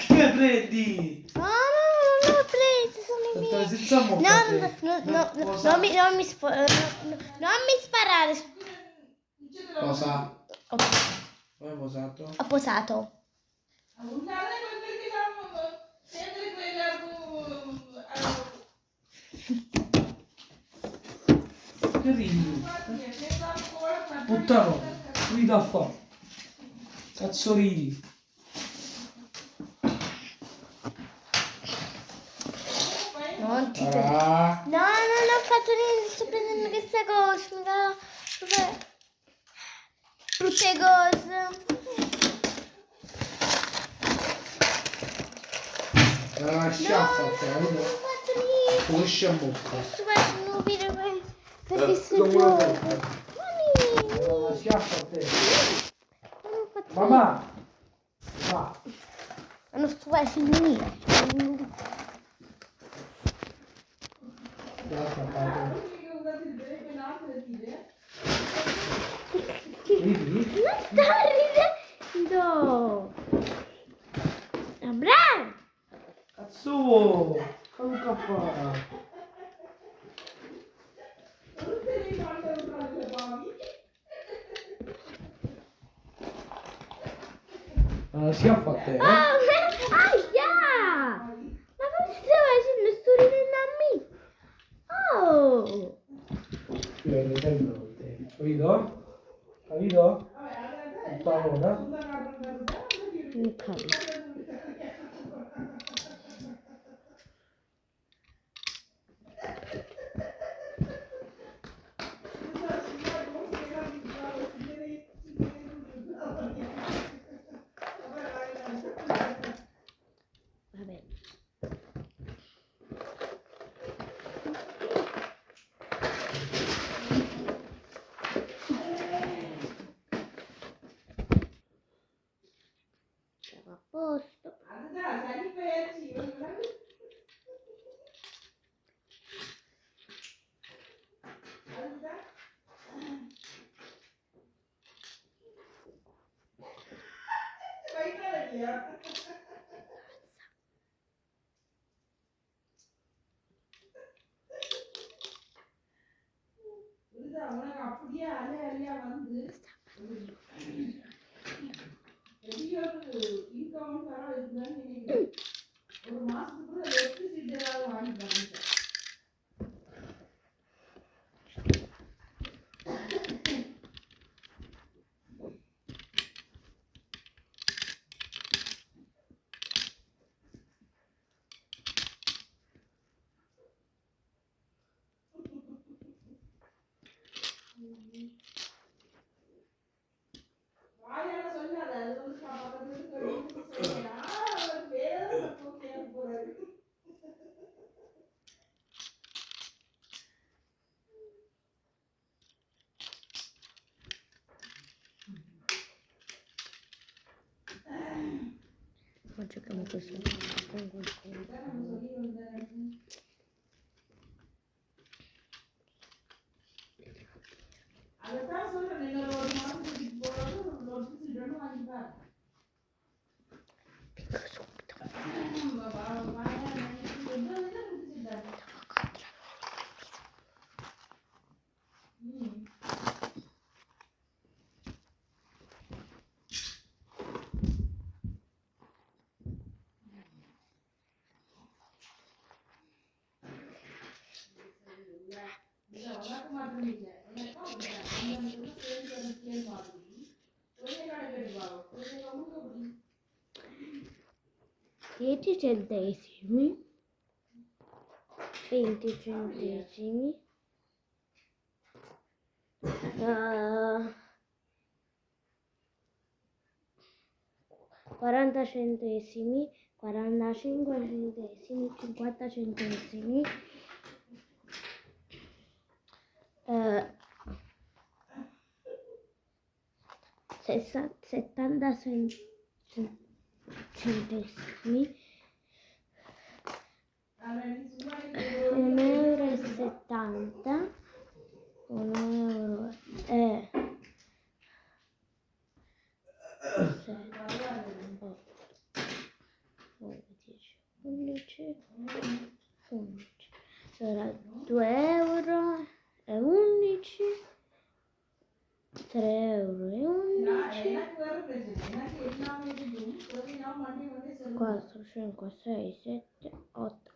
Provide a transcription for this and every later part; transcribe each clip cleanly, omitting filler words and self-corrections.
Che prendi? No, non l'ho preso, sono i miei. Senza No, non mi sparare. Cosa? Ok, Come hai posato? ho posato. Che ridi? Puttano, ridi a fa. Cazzo ridi? Non ti prendo. Ah, No, non ho fatto niente, sto prendendo questa cosa. Mi fa brutte cose. sciaffa a te, Non ho vedi? fatto niente. Finisci a bocca. Sto facendo un video per queste non vuole cose. bene. Sciaffa a te. Non ho fatto Mamma! Va. non sto facendo niente. Ridi? Non sto ridendo. Bravo. Cazzo! Come fa? Sciaffa a te, Oh, aia! Ma come stai facendo? Sto ridendo a me. Oh! Io le prendo te. Capito? Capito? Tutta ora. Ok. Va bene. Siamo a posto. Ma giochiamo questo. Dieci centesimi, 20 centesimi, 40 centesimi, 45 centesimi, 50 centesimi, 70 centesimi, 1,70 euro, 1 euro Allora, 2 euro e 11, 3 euro e 11, 4, 5, 6, 7, 8.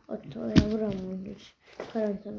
8 euro e 11, 49.